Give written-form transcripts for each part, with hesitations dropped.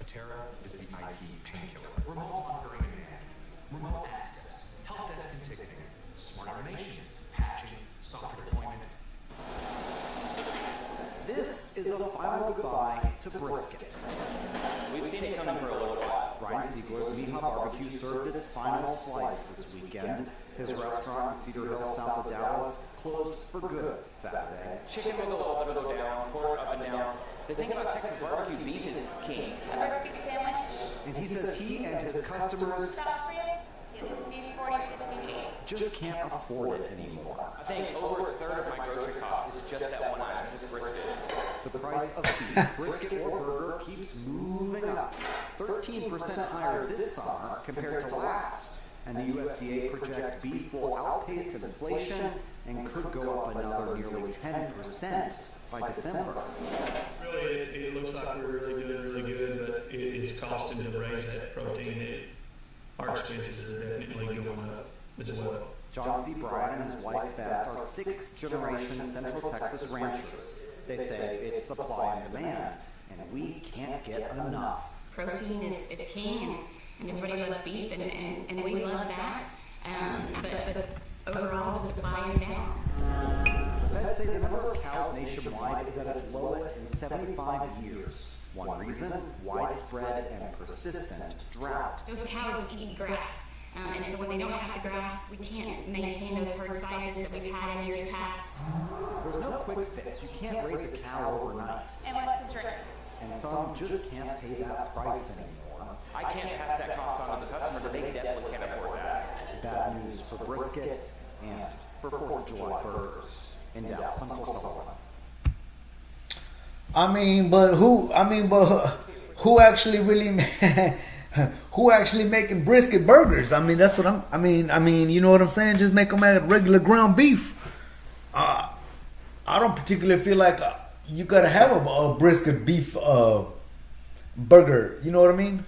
Terra is the IT painkiller. Remote monitoring and management, remote access, help desk and ticketing, smart automations, patching, software deployment. This is a final goodbye to brisket. We've seen it coming for a little while. Ryan Siegler's Meat Hut Barbecue served its final slice this weekend. His restaurant in Cedar Hill, south of Dallas, closed for good Saturday. Chicken will go up and go down, pork up and down. The thing about Texas barbecue, beef is king. A brisket sandwich. And he says he and his customers Stop for you. Maybe 40 or 50 days. just can't afford it anymore. I think over a third of my grocery cost is just that one item, just brisket. The price of beef, brisket or burger keeps moving up, 13% higher this summer compared to last. And the USDA projects beef will outpace inflation and could go up another nearly 10% by December. Really, it looks like we're really good, but it is costing to raise that protein. Our expenses are definitely going up as well. John C. Bryan and his wife Beth are sixth-generation Central Texas ranchers. They say it's supply and demand, and we can't get enough. Protein is king, and everybody loves beef, and we love that. But overall, the supply is down. The feds say the number of cows nationwide is at its lowest in 75 years. One reason, widespread and persistent drought. Those cows eat grass, and so when they don't have the grass, we can't maintain those herd sizes that we've had in years past. There's no quick fix. You can't raise a cow overnight. And what's the drink? And some just can't pay that price anymore. I can't pass that cost on to the customer, but they definitely can't afford that. Bad news for brisket and for 4th of July burgers. In Dallas, I'm Cole Sullivan. but who actually really, who actually making brisket burgers? I mean, that's what you know what I'm saying? Just make them out of regular ground beef. I don't particularly feel like you gotta have a brisket beef burger. You know what I mean?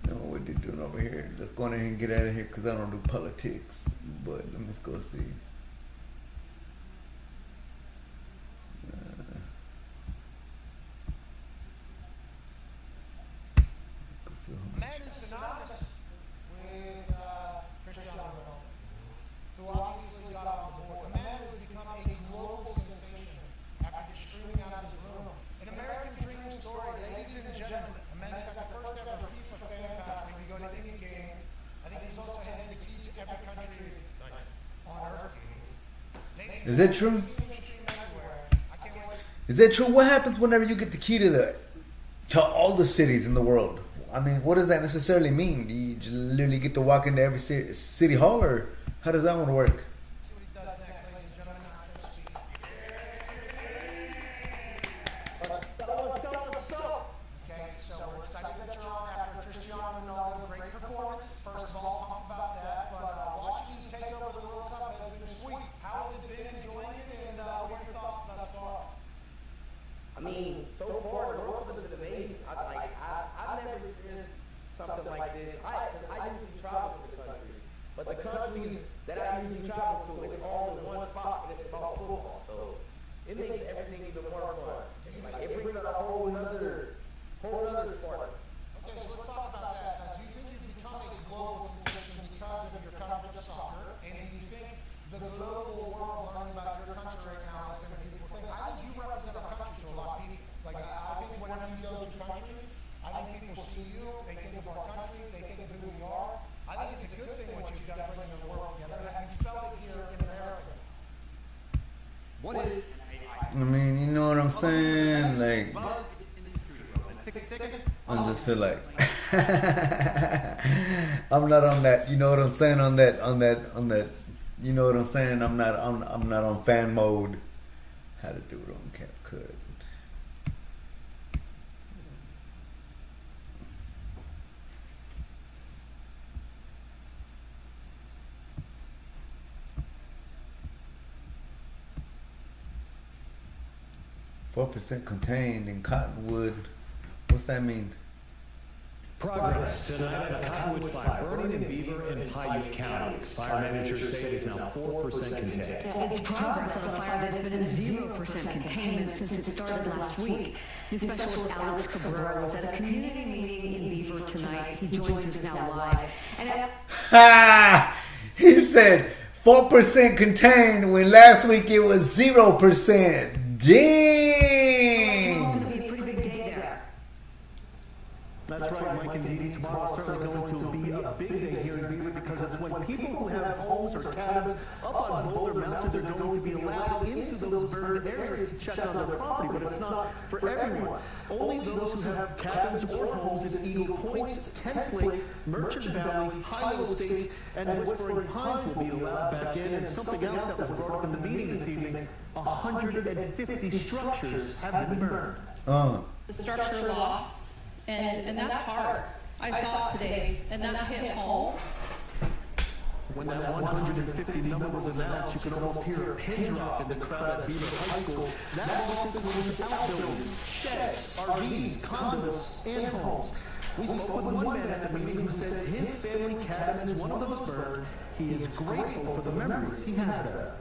No, what they doing over here? Let's go in here and get out of here because I don't do politics. But let me just go see. Man is synonymous with Cristiano Ronaldo, who obviously got on the board. The man has become a global sensation after just streaming out of his room. An American dream story, ladies and gentlemen. A man that got the first ever FIFA fan pass when you go to any game. I think he's also handed the key to every country on earth. Is that true? Is that true? What happens whenever you get the key to all the cities in the world? I mean, what does that necessarily mean? Do you just literally get to walk into every city hall, or how does that one work? See what he does next, ladies and gentlemen. Okay, so we're excited that you're on after Cristiano Ronaldo. Great performance. First of all, talk about that. But watching you take over the World Cup has been sweet. How has it been enjoying it, and what are your thoughts thus far? I mean, so far the World Cup has been amazing. I've never experienced something like this. I usually travel to the country, but the countries that I usually travel to, it's all in one spot, and it's about football. So it makes everything even more fun. Like it brings a whole other sport. Okay, so let's talk about that. Do you think you've become a global sensation because of your coverage of soccer? And do you think the global world learning about your country right now has been a beautiful thing? I think you represent our country to a lot of people. Like, I think whenever you go to countries, I think people see you, they think of our country, they think of who we are. I think it's a good thing what you've done bringing the world together. Have you felt it here in America? What is? I mean, you know what I'm saying? Like, I just feel like I'm not on that. You know what I'm saying? On that. You know what I'm saying? I'm not on fan mode. How to do it on CapCut. 4% contained in cottonwood. What's that mean? Progress tonight on a cottonwood fire burning in Beaver and Paiute counties. Fire managers say it is now 4% contained. It's progress on a fire that's been in 0% containment since it started last week. News specialist Alex Cabrera was at a community meeting in Beaver tonight. He joins us now live. And he said 4% contained when last week it was 0%. Dang! It's going to be a pretty big day there. That's right, Mike. Indeed, tomorrow's certainly going to be a big day here in Beaver because it's when people who have homes or cabins up on Boulder Mountain, they're going to be allowed into those burned areas to check on their property, but it's not for everyone. Only those who have cabins or homes in Eagle Point, Kents Lake, Merchant Valley, Hilo Estates, and Whispering Pines will be allowed back in. And something else that was brought up in the meeting this evening, 150 structures have been burned. The structure loss, and that's hard. I saw it today, and that hit home. When that 150 number was announced, you could almost hear a pin drop in the crowd at Beaver High School. That also includes outbuildings, sheds, RVs, condos, and homes. We spoke with one man at the meeting who says his family cabin is one of those burned. He is grateful for the memories he has there.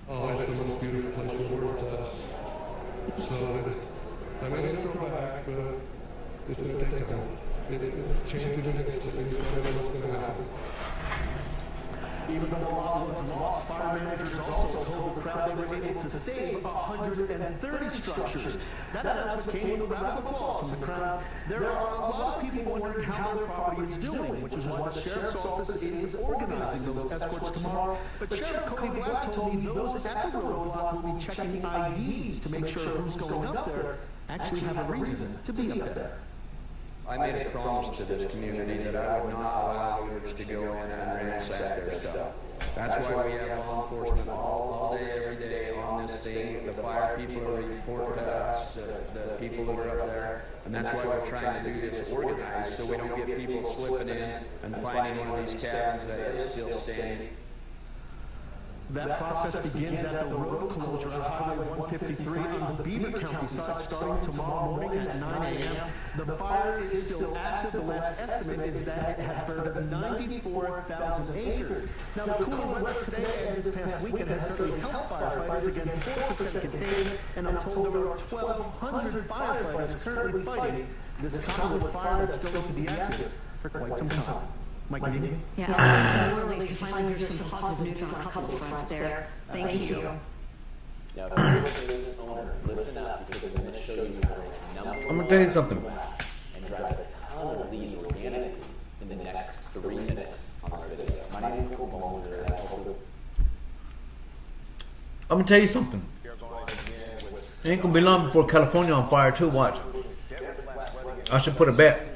Oh, it's the most beautiful place in the world to us. So, I may never go back, but it's going to take time. It's changing in an instant. We just don't know what's going to happen. Even though a lot was lost, fire managers also told the crowd they were able to save 130 structures. That announcement came with a round of applause from the crowd. There are a lot of people wondering how their property is doing, which is why the sheriff's office is organizing those escorts tomorrow. But Sheriff Cody Black told me those at the roadblock will be checking IDs to make sure who's going up there actually have a reason to be up there. I made a promise to this community that I would not allow leaders to go in and ransack their stuff. That's why we have law enforcement all day, every day on this thing. The fire people are reporting to us, the people that are up there. And that's why we're trying to do this organized, so we don't get people slipping in and finding one of these cabins that is still standing. That process begins at the road closure of Highway 153 on the Beaver County side starting tomorrow morning at 9 a.m. The fire is still active. The last estimate is that it has burned 94,000 acres. Now, the cooler weather today and this past weekend has certainly helped firefighters, again 4% contained, and I'm told there are 1,200 firefighters currently fighting this cottonwood fire that's going to be active for quite some time. Mike Dini? Yeah, it's early to finally hear some positive news on a couple fronts there. Thank you. Now, if you're a business owner, listen up because I'm going to show you how to rank number I'm gonna tell you something. and drive a ton of leads organically in the next 3 minutes on this video. My name is Cole Bowler, and I hope I'm gonna tell you something. It ain't gonna be long before California on fire too. Watch. I should put a bet.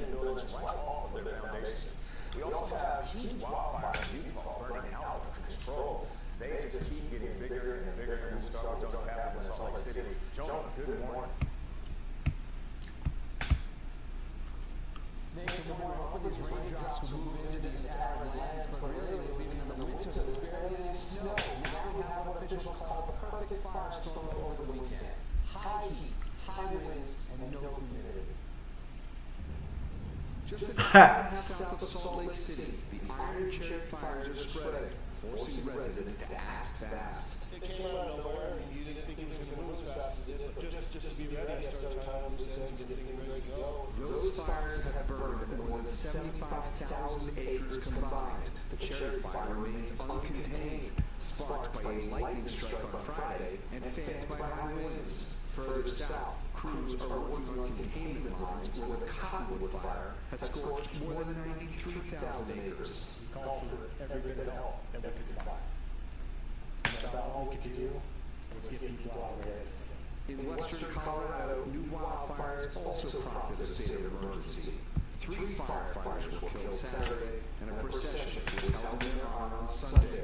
South of Salt Lake City, the iron chair fires are spreading, forcing residents to act fast. It came out of nowhere. I mean, you didn't think it was going to move as fast as it did, but just to be ready, I started tying loose ends and getting ready to go. Those fires have burned more than 75,000 acres combined. The cherry fire remains uncontained, sparked by a lightning strike on Friday and fanned by high winds. Further south, crews are working on containment lines where the cottonwood fire has scorched more than 93,000 acres. We called for every bit of help that we could provide. And about all we could do was get people out of there. In western Colorado, new wildfires also prompted a state of emergency. 3 firefighters were killed Saturday, and a procession was held in their honor on Sunday.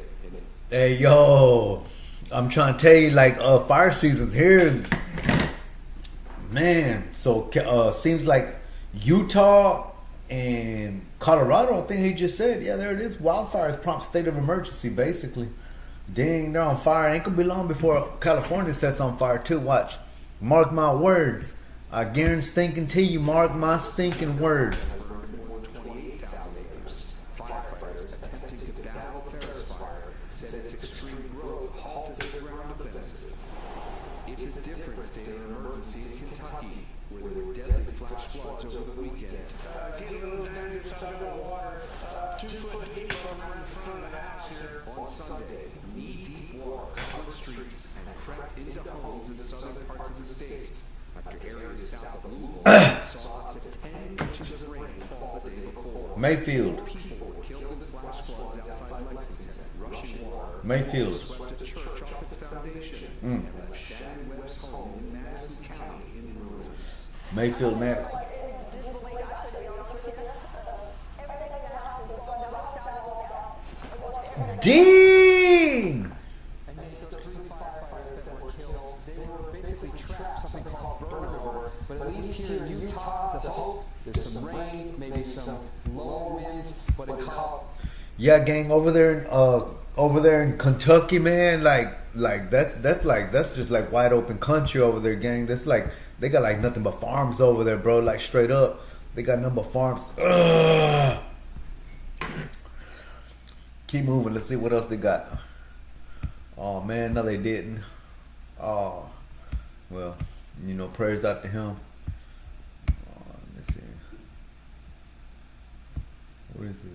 Hey yo, I'm trying to tell you, like fire season's here, man. So seems like Utah and Colorado. I think he just said, yeah, there it is. Wildfires prompt state of emergency, basically. Dang, they're on fire. Ain't gonna be long before California sets on fire too. Watch, mark my words. I guarantee to you, mark my stinking words. More than 28,000 acres. Firefighters attempting to battle the Ferris fire said its extreme growth halted the ground offensive. It's a different state of emergency in Kentucky, where there were deadly flash floods over the weekend. Getting those dangerous underwater water, 2 foot deep over in front of the house here. On Sunday, knee-deep water covered streets and crept into homes in southern parts of the state. After areas south of Louisville saw up to 10 inches of rain fall the day before. Mayfield. 4 people were killed in flash floods outside Lexington. Rushing water Mayfield. swept a church off its foundation and left Shannon Webb's home in Madison County in ruins. Mayfield, Madison. Ding! And Nate, those 3 firefighters that were killed, they were basically trapped, something called burnover. But at least here in Utah, the hope, there's some rain, maybe some low winds, but in Colorado. Yeah, gang, over there in Kentucky, man, like that's just like wide open country over there, gang. That's like they got like nothing but farms over there, bro. Like straight up, they got nothing but farms. Ugh. Keep moving. Let's see what else they got. Oh man, no, they didn't. Oh, well, you know, prayers out to him. Let me see. What is this?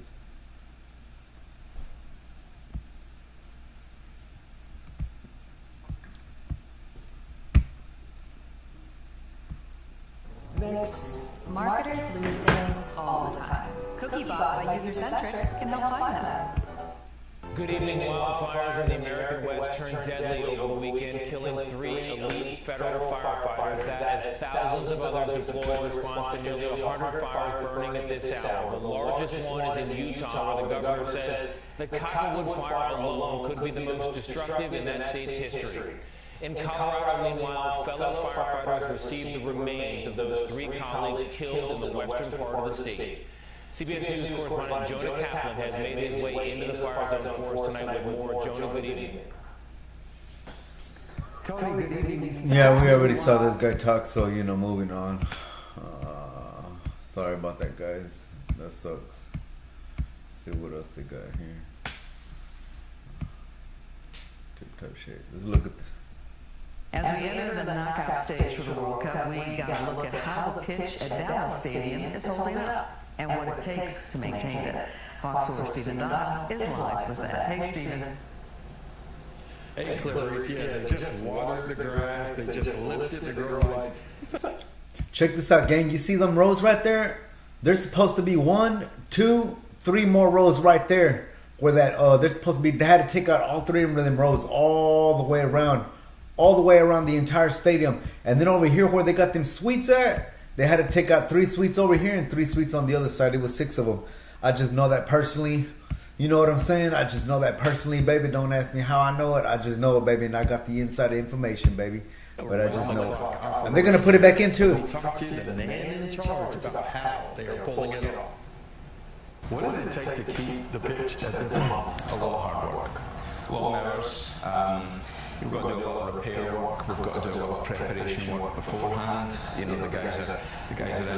Next. Marketers lose things all the time. Cookiebot by User Centrics can help find them. Good evening. Wildfires in the American West turned deadly over the weekend, killing 3 elite federal firefighters. That as thousands of others deployed in response to nearly 100 fires burning at this hour. The largest one is in Utah, where the governor says the Cottonwood fire alone could be the most destructive in that state's history. In Colorado, meanwhile, fellow firefighters received the remains of those 3 colleagues killed in the western part of the state. CBS News correspondent Jonah Kaplan has made his way into the fire zone for us tonight with more. Jonah, good evening. Tony, good evening. Yeah, we already saw this guy talk, so, moving on. Sorry about that, guys. That sucks. Let's see what else they got here. Tip-top shape. Let's look at this. As we enter the knockout stage for the World Cup, we got to look at how the pitch at Dallas Stadium is holding up and what it takes to maintain it. Fox 4 Stephen Dodd is live with that. Hey, Stephen. Hey, Clarice, yeah, they just watered the grass, they just lifted the grow lights. Check this out, gang. You see them rows right there? There's supposed to be 1, 2, 3 more rows right there. Where that they're supposed to be. They had to take out all 3 of them rows all the way around the entire stadium. And then over here where they got them suites at, they had to take out 3 suites over here and 3 suites on the other side. It was 6 of them. I just know that personally. You know what I'm saying? I just know that personally, baby. Don't ask me how I know it. I just know it, baby. And I got the insider information, baby. But I just know it. And they're going to put it back in, too. Talk to the man in charge about how they are pulling it off. What does it take to keep the pitch at this level? A lot of hard work. Long hours. We've got to do a lot of repair work. We've got to do a lot of preparation work beforehand. The guys are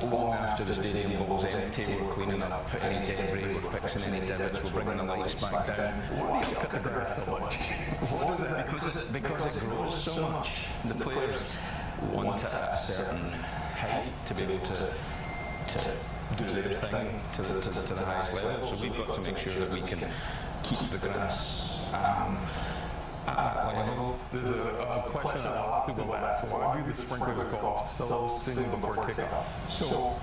in long after the stadium ball's empty. We're cleaning up any debris. We're fixing any divots. We're bringing the lights back down. Why do you cut the grass so much? What is that? Because it grows so much. The players want it at a certain height to be able to do their thing to the highest level. So we've got to make sure that we can keep the grass at that level. There's a question that a lot of people ask: why do the sprinklers go off so soon before kickoff? So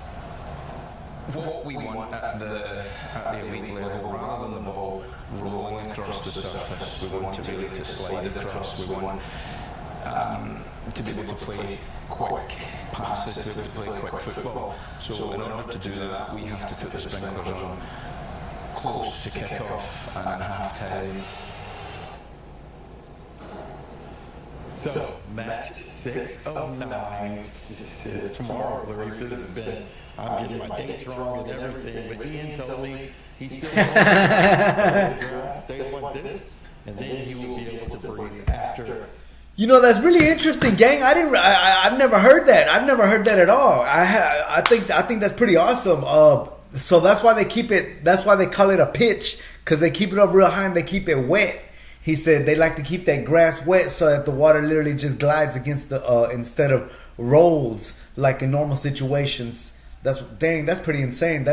what we want at the elite level, rather than the ball rolling across the surface, we want to really to slide across. We want to be able to play quick passes, to be able to play quick football. So in order to do that, we have to put the sprinklers on close to kick-off and at half-time. So, match 6 of 9 is tomorrow. Clarice has been, I'm getting my dates wrong and everything, but Ian told me he's still going to stay like this, and then he will be able to breathe after. That's really interesting, gang. I've never heard that. I've never heard that at all. I think that's pretty awesome. So that's why they keep it. That's why they call it a pitch, because they keep it up real high and they keep it wet. He said they like to keep that grass wet so that the water literally just glides against the instead of rolls like in normal situations. That's pretty insane.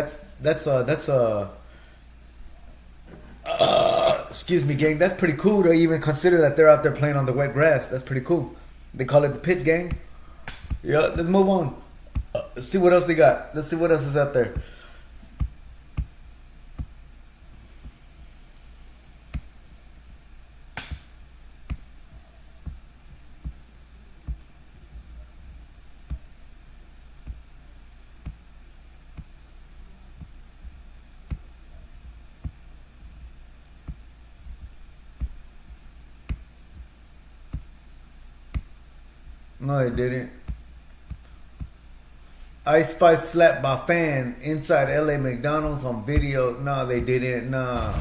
Excuse me, gang. That's pretty cool to even consider that they're out there playing on the wet grass. That's pretty cool. They call it the pitch, gang. Yeah, let's move on. Let's see what else they got. Let's see what else is out there. No, they didn't. Ice Spice slapped by fan inside LA McDonald's on video. No, they didn't. Nah.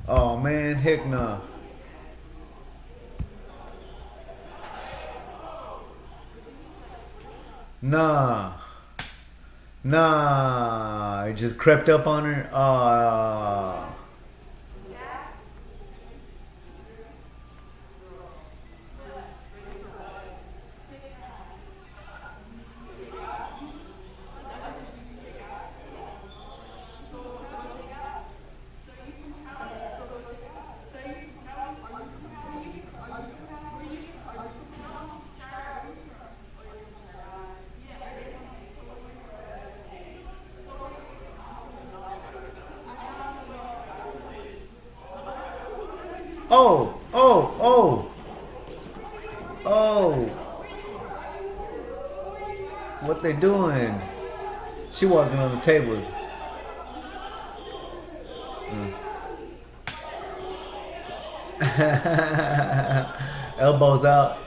Oh, man. Heck nah. Nah. It just crept up on her. Oh, oh, oh. Oh. What they doing? She walking on the tables. Elbows out.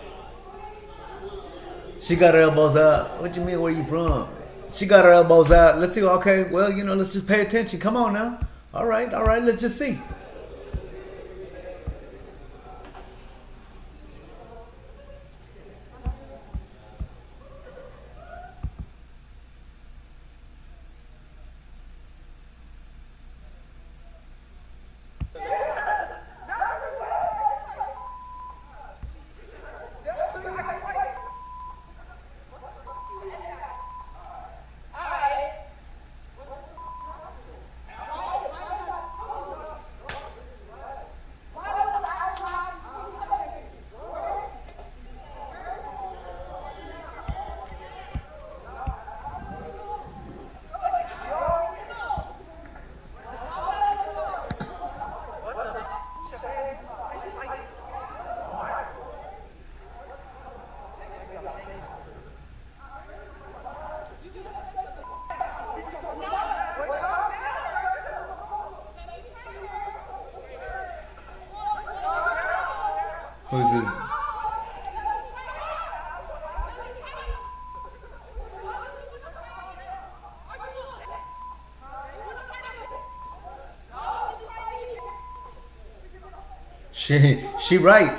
She got her elbows out. What you mean, where you from? She got her elbows out. Let's see. Okay, well, you know, let's just pay attention. Come on now. All right, let's just see. Who's this? She right.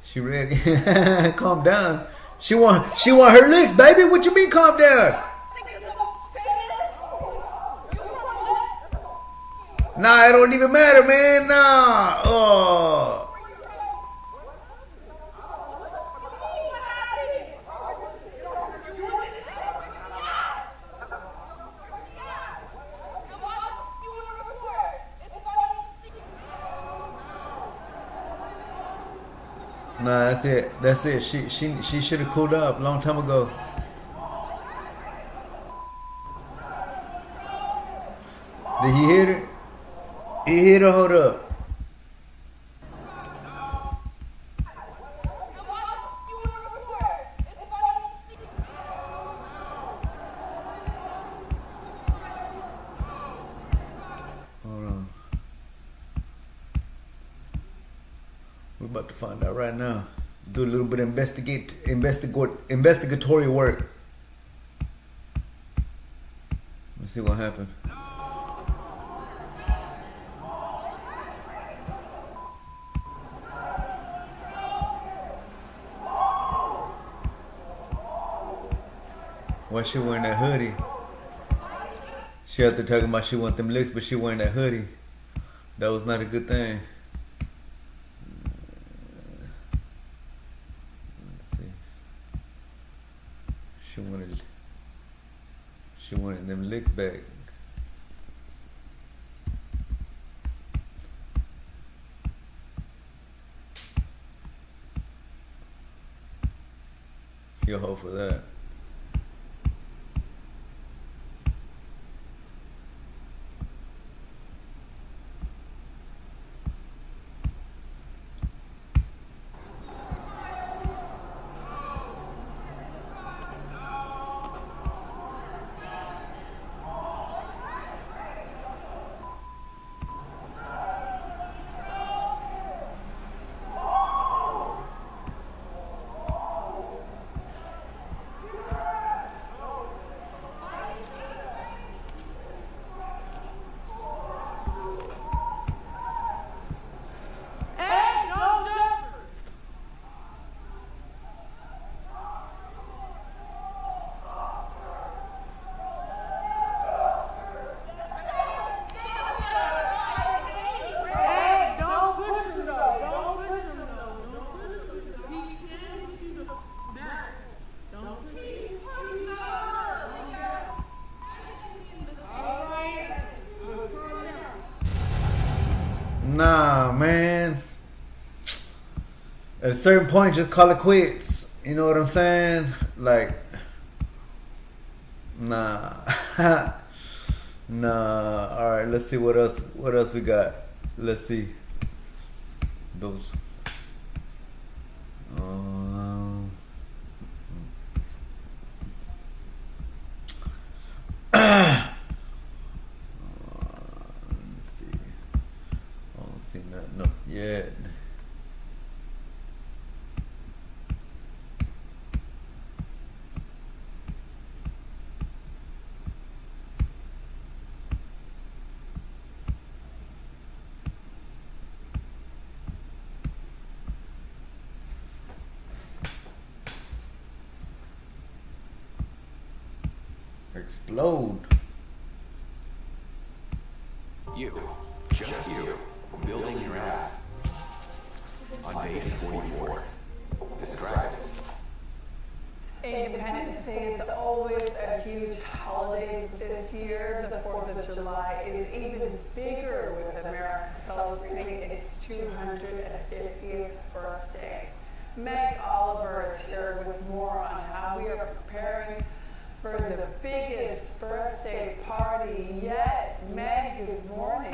She ready. Calm down. She want her licks, baby. What you mean calm down? Nah, it don't even matter, man. Nah. Oh. Nah, that's it. That's it. She should have cooled up a long time ago. Did he hit her? He hit her. Hold up. Hold on. We're about to find out right now. Do a little bit of investigatory work. Let's see what happened. Why she wearing that hoodie? She out there talking about she want them licks, but she wearing that hoodie. That was not a good thing. Let's see. She wanted them licks back. You'll hope for that. Nah, man. At a certain point, just call it quits. You know what I'm saying? Like, nah. Nah. All right. Let's see what else. What else we got? Let's see. Those. Let's see. I don't see nothing up yet. Explode. You, just you, building your app on base 44. Describe it. Independence Day is always a huge holiday. This year, the 4th of July is even bigger with America celebrating its 250th birthday. Meg Oliver is here with more on how we are preparing for the biggest birthday party yet. Meg, good morning.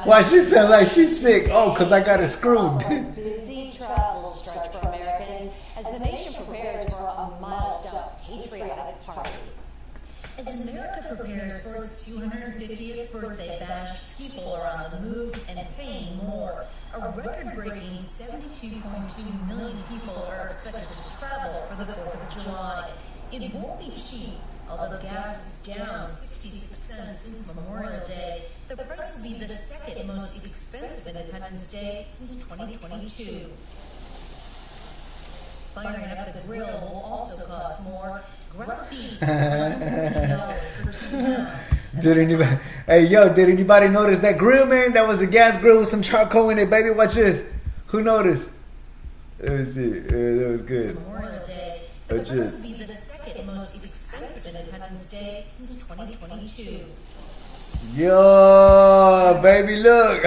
Why she sound like she's sick? Oh, because I got her screwed. Busy travel stretch for Americans as the nation prepares for a milestone patriotic party. As America prepares for its 250th birthday bash, people are on the move and paying more. A record-breaking 72.2 million people are expected to travel for the 4th of July. It won't be cheap. Although gas is down 66 cents since Memorial Day, the price will be the second most expensive Independence Day since 2022. Firing up the grill will also cost more. Ground beef $14 for 2 pounds. Did anybody? Hey, yo! Did anybody notice that grill, man? That was a gas grill with some charcoal in it, baby. Watch this. Who noticed? Let me see. That was good. Memorial Day. Watch The this. price will be the second most expensive Independence Day since 2022. Yo, baby, look.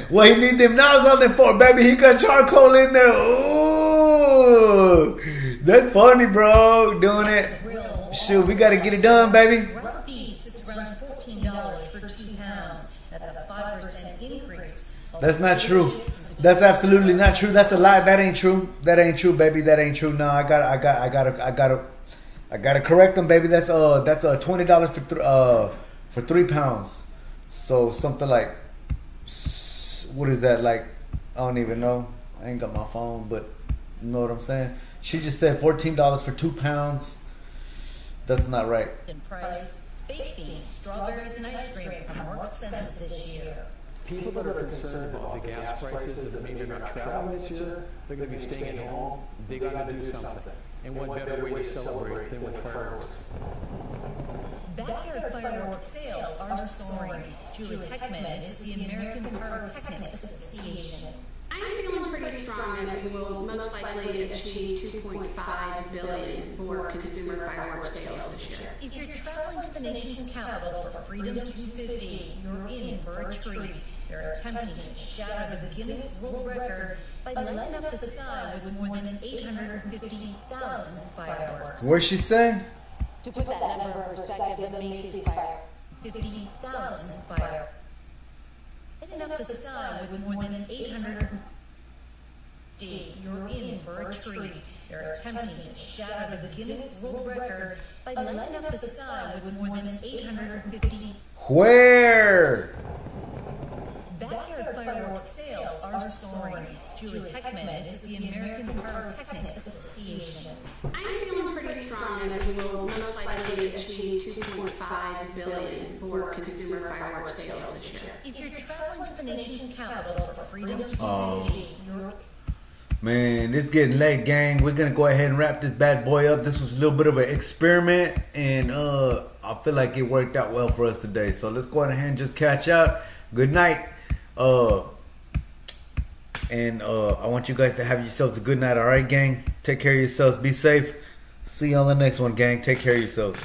What he need them knobs on there for, baby? He got charcoal in there. Ooh, that's funny, bro. Doing it. Shoot, we gotta get it done, baby. Ground beef sits around $14 for 2 pounds. That's a 5% increase. That's not true. That's absolutely not true. That's a lie. That ain't true. That ain't true, baby. That ain't true. No, I gotta correct them, baby. That's $20 for 3 pounds. So something like, what is that like? I don't even know. I ain't got my phone, but you know what I'm saying. She just said $14 for 2 pounds. That's not right. In price, baked beans, strawberries, and ice cream are more expensive this year. People that are concerned about the gas prices that maybe are not traveling this year, they're going to be staying at home, they got to do something. And what better way to celebrate than with fireworks? Backyard fireworks sales are soaring. Julie Heckman is with the American Pyrotechnic Association. I'm feeling pretty strong that we will most likely achieve $2.5 billion for consumer fireworks sales this year. If you're traveling to the nation's capital for Freedom 250, you're in for a treat. They're attempting to shatter the Guinness World Record by lighting up the sky with more than 850,000 fireworks. What'd she say? To put that number in perspective, the Macy's fire. 50,000 fire. Lighting up the sky with more than 850. You're in for a treat. They're attempting to shatter the Guinness World Record by lighting up the sky with more than 850. Where? Backyard fireworks sales are soaring. Julie Heckman is with the American Pyrotechnic Association. I'm feeling pretty strong that we will most likely achieve $2.5 billion for consumer fireworks sales this year. If you're traveling to the nation's capital for Freedom 250, you're... Man, it's getting late, gang. We're gonna go ahead and wrap this bad boy up. This was a little bit of an experiment, and I feel like it worked out well for us today. So let's go ahead and just catch up. Good night. And I want you guys to have yourselves a good night. All right, gang. Take care of yourselves. Be safe. See you on the next one, gang. Take care of yourselves.